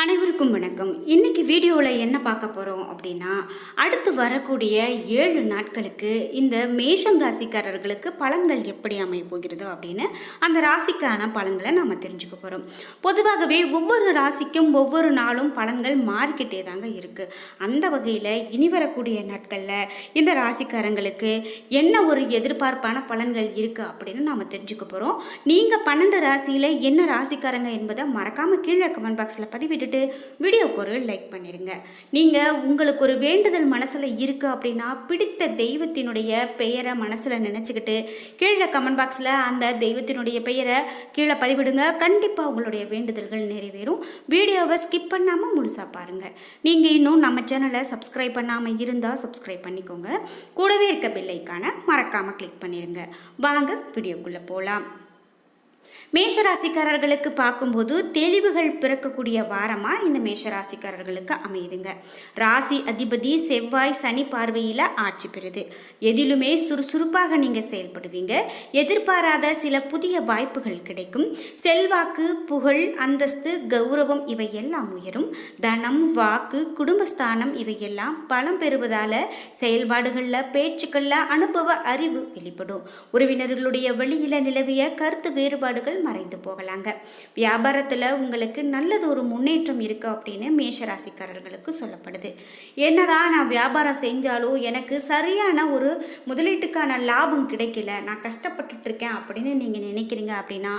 அனைவருக்கும் வணக்கம். இன்னைக்கு வீடியோவில் என்ன பார்க்க போகிறோம் அப்படின்னா, அடுத்து வரக்கூடிய 7 நாட்களுக்கு இந்த மேஷம் ராசிக்காரர்களுக்கு பலன்கள் எப்படி அமைய போகிறதோ அப்படின்னு அந்த ராசிக்கான பலன்களை நம்ம தெரிஞ்சுக்க போகிறோம். பொதுவாகவே ஒவ்வொரு ராசிக்கும் ஒவ்வொரு நாளும் பலன்கள் மாறிக்கிட்டே தாங்க இருக்குது. அந்த வகையில் இனி வரக்கூடிய நாட்களில் இந்த ராசிக்காரங்களுக்கு என்ன ஒரு எதிர்பார்ப்பான பலன்கள் இருக்குது அப்படின்னு நாம் தெரிஞ்சுக்க போகிறோம். நீங்கள் 12 ராசியில் என்ன ராசிக்காரங்க என்பதை மறக்காமல் கீழே கமெண்ட் பாக்ஸில் பதிவிட்டு வீடியோக்கு ஒரு லைக் பண்ணிருங்க. நீங்கள் உங்களுக்கு ஒரு வேண்டுதல் மனசில் இருக்குது அப்படின்னா பிடித்த தெய்வத்தினுடைய பெயரை மனசில் நினச்சிக்கிட்டு கீழே கமெண்ட் பாக்ஸில் அந்த தெய்வத்தினுடைய பெயரை கீழே பதிவிடுங்க. கண்டிப்பாக உங்களுடைய வேண்டுதல்கள் நிறைவேறும். வீடியோவை ஸ்கிப் பண்ணாமல் முழுசாக பாருங்கள். நீங்கள் இன்னும் நம்ம சேனலை சப்ஸ்கிரைப் பண்ணாமல் இருந்தால் சப்ஸ்கிரைப் பண்ணிக்கோங்க. கூடவே இருக்க பெல் ஐகானை மறக்காமல் கிளிக் பண்ணிடுங்க. வாங்க வீடியோக்குள்ளே போகலாம். மேஷராசிக்காரர்களுக்கு பார்க்கும்போது தெளிவுகள் பிறக்கக்கூடிய வாரமாக இந்த மேஷராசிக்காரர்களுக்கு அமையுதுங்க. ராசி அதிபதி செவ்வாய் சனி பார்வையில் ஆட்சி பெறுது. எதிலுமே சுறுசுறுப்பாக நீங்கள் செயல்படுவீங்க. எதிர்பாராத சில புதிய வாய்ப்புகள் கிடைக்கும். செல்வாக்கு, புகழ், அந்தஸ்து, கௌரவம் இவையெல்லாம் உயரும். தனம், வாக்கு, குடும்பஸ்தானம் இவையெல்லாம் பலம் பெறுவதால் செயல்பாடுகளில் பேச்சுக்களில் அனுபவ அறிவு வெளிப்படும். உறவினர்களுடைய வழியில் நிலவிய கருத்து வேறுபாடுகள் மறைந்து போகலாங்க. வியாபாரத்தில் உங்களுக்கு நல்லது ஒரு முன்னேற்றம் இருக்கு அப்படின்னு மேஷராசிக்காரர்களுக்கு சொல்லப்படுது. என்னதான் நான் வியாபாரம் செஞ்சாலும் எனக்கு சரியான ஒரு முதலீட்டுக்கான லாபம் கிடைக்கல, நான் கஷ்டப்பட்டுட்டு இருக்கேன் அப்படின்னு நீங்கள் நினைக்கிறீங்க அப்படின்னா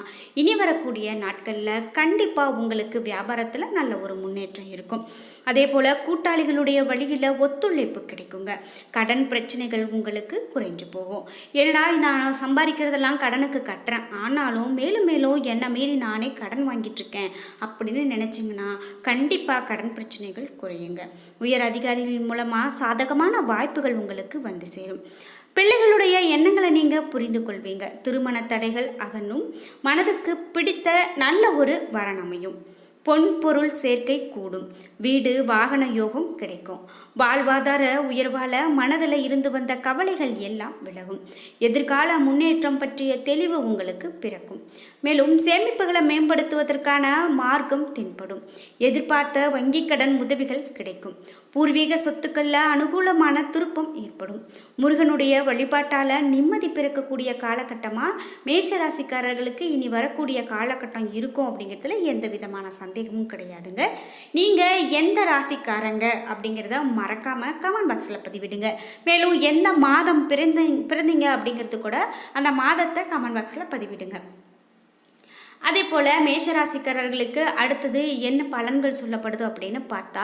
இனி வரக்கூடிய நாட்களில் கண்டிப்பாக உங்களுக்கு வியாபாரத்தில் நல்ல ஒரு முன்னேற்றம் இருக்கும். அதே போல் கூட்டாளிகளுடைய வழியில் ஒத்துழைப்பு கிடைக்குங்க. கடன் பிரச்சனைகள் உங்களுக்கு குறைஞ்சு போகும். ஏன்னா நான் சம்பாதிக்கிறதெல்லாம் கடனுக்கு கட்டுறேன், ஆனாலும் மேலும் என்னை மீறி நானே கடன் வாங்கிட்டு இருக்கேன் அப்படின்னு நினச்சிங்கன்னா கண்டிப்பாக கடன் பிரச்சனைகள் குறையுங்க. உயர் அதிகாரிகள் மூலமாக சாதகமான வாய்ப்புகள் உங்களுக்கு வந்து சேரும். பிள்ளைகளுடைய எண்ணங்களை நீங்கள் புரிந்து கொள்வீங்க. திருமண தடைகள் அகன்னும். மனதுக்கு பிடித்த நல்ல ஒரு வரணமையும். பொன் பொருள் சேர்க்கை கூடும். வீடு வாகன யோகம் கிடைக்கும். வாழ்வாதார உயர்வால் மனதில் இருந்து வந்த கவலைகள் எல்லாம் விலகும். எதிர்கால முன்னேற்றம் பற்றிய தெளிவு உங்களுக்கு பிறக்கும். மேலும் சேமிப்புகளை மேம்படுத்துவதற்கான மார்க்கம் தென்படும். எதிர்பார்த்த வங்கி கடன் உதவிகள் கிடைக்கும். பூர்வீக சொத்துக்களில் அனுகூலமான திருப்பம் ஏற்படும். முருகனுடைய வழிபாட்டால் நிம்மதி பிறக்கக்கூடிய காலகட்டமாக மேஷராசிக்காரர்களுக்கு இனி வரக்கூடிய காலகட்டம் இருக்கும் அப்படிங்கிறதுல எந்த விதமான சந்தேகமும் கிடையாதுங்க. நீங்கள் எந்த ராசிக்காரங்க அப்படிங்கிறத மறக்காமல் கமெண்ட் பாக்ஸில் பதிவிடுங்க. மேலும் எந்த மாதம் பிறந்தீங்க அப்படிங்கிறது கூட அந்த மாதத்தை கமெண்ட் பாக்ஸில் பதிவிடுங்க. அதே போல் மேஷராசிக்காரர்களுக்கு அடுத்தது என்ன பலன்கள் சொல்லப்படுது அப்படின்னு பார்த்தா,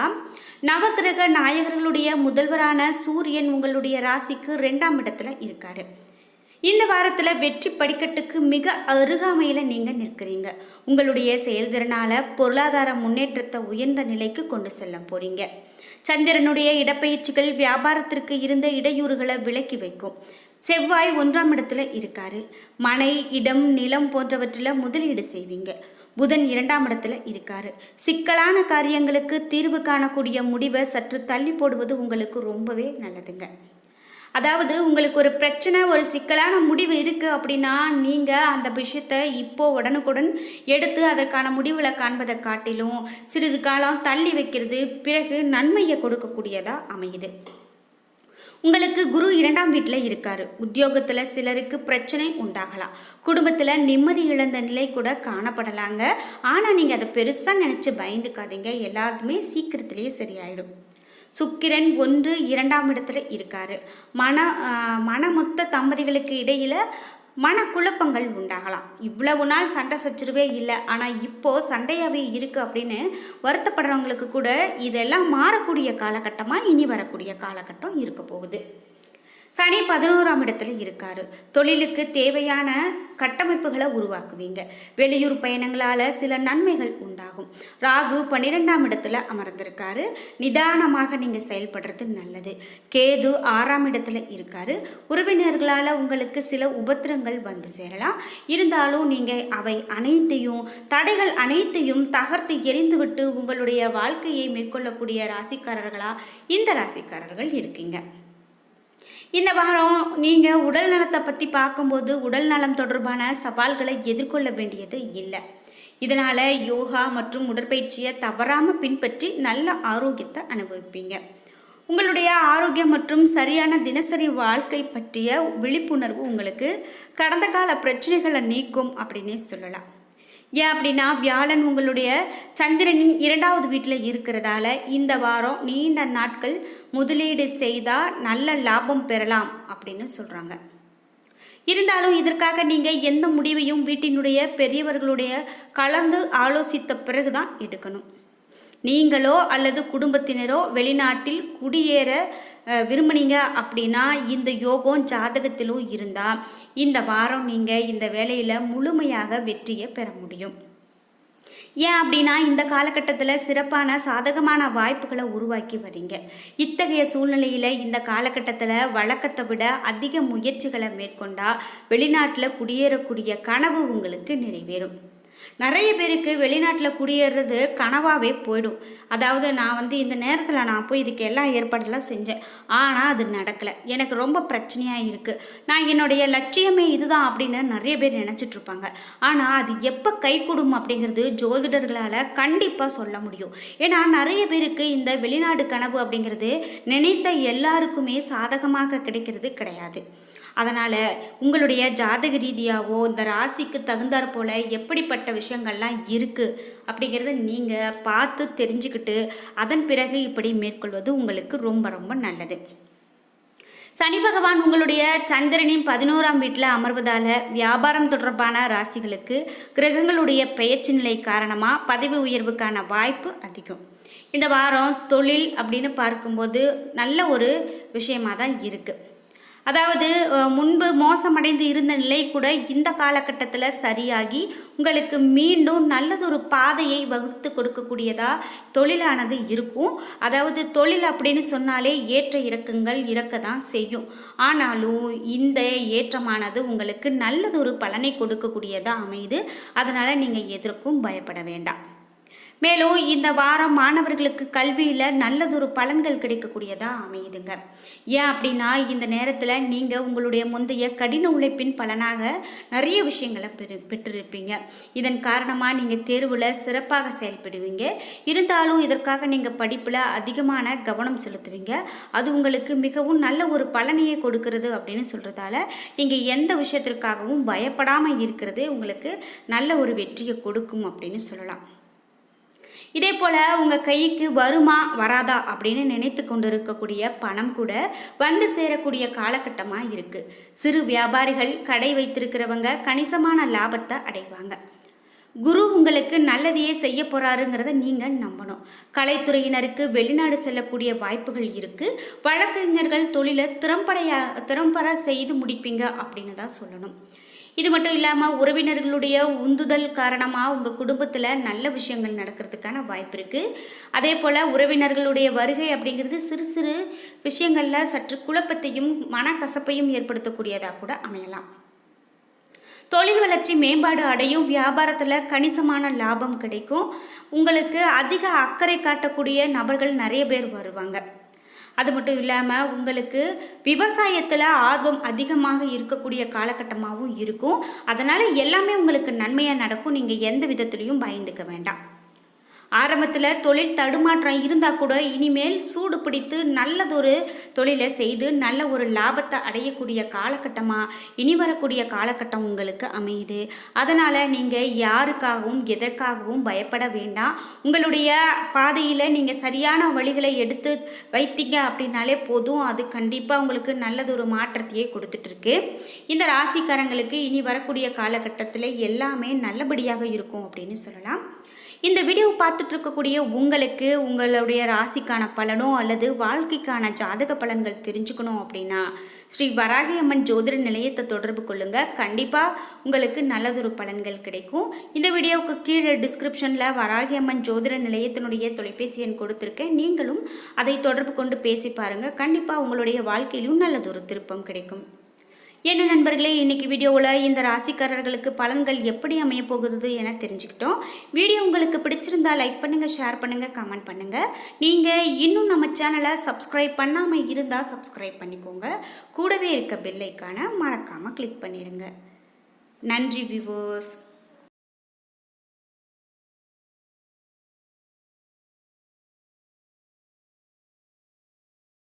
நவகிரக நாயகர்களுடைய முதல்வரான சூரியன் உங்களுடைய ராசிக்கு 2ஆம் இடத்துல இருக்காரு. இந்த வாரத்தில் வெற்றி படிக்கட்டுக்கு மிக அருகாமையில் நீங்கள் நிற்கிறீங்க. உங்களுடைய செயல்திறனால் பொருளாதார முன்னேற்றத்தை உயர்ந்த நிலைக்கு கொண்டு செல்ல போகிறீங்க. சந்திரனுடைய இடப்பெயர்ச்சிகள் வியாபாரத்திற்கு இருந்த இடையூறுகளை விலக்கி வைக்கும். செவ்வாய் 1ஆம் இடத்துல இருக்காரு. மனை, இடம், நிலம் போன்றவற்றில் முதலீடு செய்வீங்க. புதன் 2ஆம் இடத்துல இருக்காரு. சிக்கலான காரியங்களுக்கு தீர்வு காணக்கூடிய முடிவை சற்று தள்ளி போடுவது உங்களுக்கு ரொம்பவே நல்லதுங்க. அதாவது உங்களுக்கு ஒரு பிரச்சனை, ஒரு சிக்கலான முடிவு இருக்குது அப்படின்னா நீங்கள் அந்த விஷயத்தை இப்போது உடனுக்குடன் எடுத்து அதற்கான முடிவுகளை காண்பதை காட்டிலும் சிறிது காலம் தள்ளி வைக்கிறது பிறகு நன்மையை கொடுக்கக்கூடியதாக அமையுது. உங்களுக்கு குரு 2ஆம் வீட்டில் இருக்காரு. உத்தியோகத்தில் சிலருக்கு பிரச்சனை உண்டாகலாம். குடும்பத்தில் நிம்மதி இழந்த நிலை கூட காணப்படலாங்க. ஆனால் நீங்கள் அதை பெருசாக நினச்சி பயந்துக்காதீங்க. எல்லாருக்குமே சீக்கிரத்திலேயே சரியாயிடும். சுக்கிரன் 1, 2ஆம் இடத்துல இருக்காரு. மனமொத்த தம்பதிகளுக்கு இடையில் மனக்குழப்பங்கள் உண்டாகலாம். இவ்வளவு நாள் சண்டை சச்சரவே இல்லை, ஆனால் இப்போது சண்டையாகவே இருக்குது அப்படின்னு வருத்தப்படுறவங்களுக்கு கூட இதெல்லாம் மாறக்கூடிய காலகட்டமாக இனி வரக்கூடிய காலகட்டம் இருக்க போகுது. சனி 11ஆம் இடத்துல இருக்காரு. தொழிலுக்கு தேவையான கட்டமைப்புகளை உருவாக்குவீங்க. வெளியூர் பயணங்களால் சில நன்மைகள் உண்டாகும். ராகு 12ஆம் இடத்துல அமர்ந்திருக்காரு. நிதானமாக நீங்கள் செயல்படுறது நல்லது. கேது 6ஆம் இடத்துல இருக்காரு. உறவினர்களால் உங்களுக்கு சில உபத்திரங்கள் வந்து சேரலாம். இருந்தாலும் நீங்கள் அவை அனைத்தையும் தடைகள் அனைத்தையும் தகர்த்து எரிந்துவிட்டு உங்களுடைய வாழ்க்கையை மேற்கொள்ளக்கூடிய ராசிக்காரர்களாக இந்த ராசிக்காரர்கள் இருக்கீங்க. இந்த வாரம் நீங்கள் உடல் நலத்தை பற்றி பார்க்கும்போது உடல் நலம் தொடர்பான சவால்களை எதிர்கொள்ள வேண்டியது இல்லை. இதனால் யோகா மற்றும் உடற்பயிற்சியை தவறாமல் பின்பற்றி நல்ல ஆரோக்கியத்தை அனுபவிப்பீங்க. உங்களுடைய ஆரோக்கியம் மற்றும் சரியான தினசரி வாழ்க்கை பற்றிய விழிப்புணர்வு உங்களுக்கு கடந்த கால பிரச்சனைகளை நீக்கும் அப்படின்னே சொல்லலாம். ஏன் அப்படின்னா வியாழன் உங்களுடைய சந்திரனின் 2வது வீட்டில் இருக்கிறதால இந்த வாரம் நீண்ட நாட்கள் முதலீடு செய்தால் நல்ல லாபம் பெறலாம் அப்படின்னு சொல்கிறாங்க. இருந்தாலும் இதற்காக நீங்கள் எந்த முடிவையும் வீட்டினுடைய பெரியவர்களுடைய கலந்து ஆலோசித்த பிறகு தான் எடுக்கணும். நீங்களோ அல்லது குடும்பத்தினரோ வெளிநாட்டில் குடியேற விரும்புனீங்க அப்படின்னா இந்த யோகம் ஜாதகத்திலும் இருந்தால் இந்த வாரம் நீங்கள் இந்த வேலையில் முழுமையாக வெற்றியை பெற முடியும். ஏன் அப்படின்னா இந்த காலகட்டத்தில் சிறப்பான சாதகமான வாய்ப்புகளை உருவாக்கி வரீங்க. இத்தகைய சூழ்நிலையில் இந்த காலகட்டத்தில் வழக்கத்தை விட அதிக முயற்சிகளை மேற்கொண்டால் வெளிநாட்டில் குடியேறக்கூடிய கனவு உங்களுக்கு நிறைவேறும். நிறைய பேருக்கு வெளிநாட்டில் குடியேறது கனவாகவே போயிடும். அதாவது நான் இந்த நேரத்தில் நான் போய் இதுக்கு எல்லா ஏற்பாடெல்லாம் செஞ்சேன், ஆனால் அது நடக்கலை, எனக்கு ரொம்ப பிரச்சனையாக இருக்குது, நான் என்னுடைய லட்சியமே இதுதான் அப்படின்னு நிறைய பேர் நினச்சிட்ருப்பாங்க. ஆனால் அது எப்போ கைகூடும் அப்படிங்கிறது ஜோதிடர்களால் கண்டிப்பாக சொல்ல முடியும். ஏன்னா நிறைய பேருக்கு இந்த வெளிநாடு கனவு அப்படிங்கிறது நினைத்த எல்லாருக்குமே சாதகமாக கிடைக்கிறது கிடையாது. அதனால் உங்களுடைய ஜாதக ரீதியாகவோ இந்த ராசிக்கு தகுந்தாற் போல் எப்படிப்பட்ட விஷயங்கள்லாம் இருக்குது அப்படிங்கிறத நீங்கள் பார்த்து தெரிஞ்சுக்கிட்டு அதன் பிறகு இப்படி மேற்கொள்வது உங்களுக்கு ரொம்ப ரொம்ப நல்லது. சனி பகவான் உங்களுடைய சந்திரனின் 11ஆம் வீட்டில் அமர்வதால் வியாபாரம் தொடர்பான ராசிகளுக்கு கிரகங்களுடைய பெயர்ச்சி நிலை காரணமாக பதவி உயர்வுக்கான வாய்ப்பு அதிகம். இந்த வாரம் தொழில் அப்படின்னு பார்க்கும்போது நல்ல ஒரு விஷயமாக தான் இருக்குது. அதாவது முன்பு மோசமடைந்து இருந்த நிலை கூட இந்த காலகட்டத்தில் சரியாகி உங்களுக்கு மீண்டும் நல்லதொரு பாதையை வகுத்து கொடுக்கக்கூடியதாக தொழிலானது இருக்கும். அதாவது தொழில் அப்படின்னு சொன்னாலே ஏற்ற இறக்கங்கள் இருக்க தான் செய்யும். ஆனாலும் இந்த ஏற்றமானது உங்களுக்கு நல்லதொரு பலனை கொடுக்கக்கூடியதாக அமையுது. அதனால் நீங்கள் எதற்கும் பயப்பட வேண்டாம். மேலும் இந்த வாரம் மாணவர்களுக்கு கல்வியில் நல்லதொரு பலன்கள் கிடைக்கக்கூடியதாக அமையுதுங்க. ஏன் அப்படின்னா இந்த நேரத்தில் நீங்கள் உங்களுடைய முந்தைய கடின உழைப்பின் பலனாக நிறைய விஷயங்களை பெற்றிருப்பீங்க. இதன் காரணமாக நீங்கள் தேர்வில் சிறப்பாக செயல்படுவீங்க. இருந்தாலும் இதற்காக நீங்கள் படிப்பில் அதிகமான கவனம் செலுத்துவீங்க. அது உங்களுக்கு மிகவும் நல்ல ஒரு பலனையை கொடுக்கிறது அப்படின்னு சொல்கிறதால நீங்கள் எந்த விஷயத்திற்காகவும் பயப்படாமல் இருக்கிறதே உங்களுக்கு நல்ல ஒரு வெற்றியை கொடுக்கும் அப்படின்னு சொல்லலாம். இதே போல் உங்கள் கைக்கு வருமா வராதா அப்படின்னு நினைத்து கொண்டு இருக்கக்கூடிய பணம் கூட வந்து சேரக்கூடிய காலகட்டமாக இருக்குது. சிறு வியாபாரிகள், கடை வைத்திருக்கிறவங்க கணிசமான லாபத்தை அடைவாங்க. குரு உங்களுக்கு நல்லதையே செய்ய போகிறாருங்கிறத நீங்கள் நம்பணும். கலைத்துறையினருக்கு வெளிநாடு செல்லக்கூடிய வாய்ப்புகள் இருக்குது. வழக்கறிஞர்கள் தொழிலை திறம்பட செய்து முடிப்பீங்க அப்படின்னு தான் சொல்லணும். இது மட்டும் இல்லாமல் உறவினர்களுடைய உந்துதல் காரணமாக உங்கள் குடும்பத்தில் நல்ல விஷயங்கள் நடக்கிறதுக்கான வாய்ப்பு இருக்குது. அதே போல் உறவினர்களுடைய வருகை அப்படிங்கிறது சிறு சிறு விஷயங்களில் சற்று குழப்பத்தையும் மனக்கசப்பையும் ஏற்படுத்தக்கூடியதாக கூட அமையலாம். தொழில் வளர்ச்சி மேம்பாடு அடையும். வியாபாரத்தில் கணிசமான லாபம் கிடைக்கும். உங்களுக்கு அதிக அக்கறை காட்டக்கூடிய நபர்கள் நிறைய பேர் வருவாங்க. அது மட்டும் இல்லாமல் உங்களுக்கு விவசாயத்தில் ஆர்வம் அதிகமாக இருக்கக்கூடிய காலகட்டமாகவும் இருக்கும். அதனால் எல்லாமே உங்களுக்கு நன்மையாக நடக்கும். நீங்கள் எந்த விதத்துலையும் பயந்துக்க வேண்டாம். ஆரம்பத்தில் தொழில் தடுமாற்றம் இருந்தால் கூட இனிமேல் சூடு பிடித்து நல்லதொரு தொழிலை செய்து நல்ல ஒரு லாபத்தை அடையக்கூடிய காலகட்டமாக இனி வரக்கூடிய காலகட்டம் உங்களுக்கு அமையுது. அதனால் நீங்கள் யாருக்காகவும் எதற்காகவும் பயப்பட வேண்டாம். உங்களுடைய பாதையில் நீங்கள் சரியான வழிகளை எடுத்து வைத்தீங்க அப்படின்னாலே போதும். அது கண்டிப்பாக உங்களுக்கு நல்லதொரு மாற்றத்தையே கொடுத்துட்ருக்கு. இந்த ராசிக்காரங்களுக்கு இனி வரக்கூடிய காலகட்டத்தில் எல்லாமே நல்லபடியாக இருக்கும் அப்படின்னு சொல்லலாம். இந்த வீடியோ பார்த்துட்டு இருக்கக்கூடிய உங்களுக்கு உங்களுடைய ராசிக்கான பலனோ அல்லது வாழ்க்கைக்கான ஜாதக பலன்கள் தெரிஞ்சுக்கணும் அப்படின்னா ஸ்ரீ வராகி அம்மன் ஜோதிட நிலையத்தை தொடர்பு கொள்ளுங்க. கண்டிப்பாக உங்களுக்கு நல்லதொரு பலன்கள் கிடைக்கும். இந்த வீடியோவுக்கு கீழே டிஸ்கிரிப்ஷனில் வராகி அம்மன் ஜோதிட நிலையத்தினுடைய தொலைபேசி எண் கொடுத்துருக்கேன். நீங்களும் அதை தொடர்பு கொண்டு பேசி பாருங்கள். கண்டிப்பாக உங்களுடைய வாழ்க்கையிலும் நல்லதொரு திருப்பம் கிடைக்கும். என்ன நண்பர்களே, இன்றைக்கி வீடியோவில் இந்த ராசிக்காரர்களுக்கு பலன்கள் எப்படி அமைய போகிறது என தெரிஞ்சுக்கிட்டோம். வீடியோ உங்களுக்கு பிடிச்சிருந்தால் லைக் பண்ணுங்கள், ஷேர் பண்ணுங்கள், கமெண்ட் பண்ணுங்கள். நீங்கள் இன்னும் நம்ம சேனலை சப்ஸ்கிரைப் பண்ணாமல் இருந்தால் சப்ஸ்கிரைப் பண்ணிக்கோங்க. கூடவே இருக்க பெல் ஐக்கானை மறக்காமல் கிளிக் பண்ணிடுங்க. நன்றி வியூவர்ஸ்.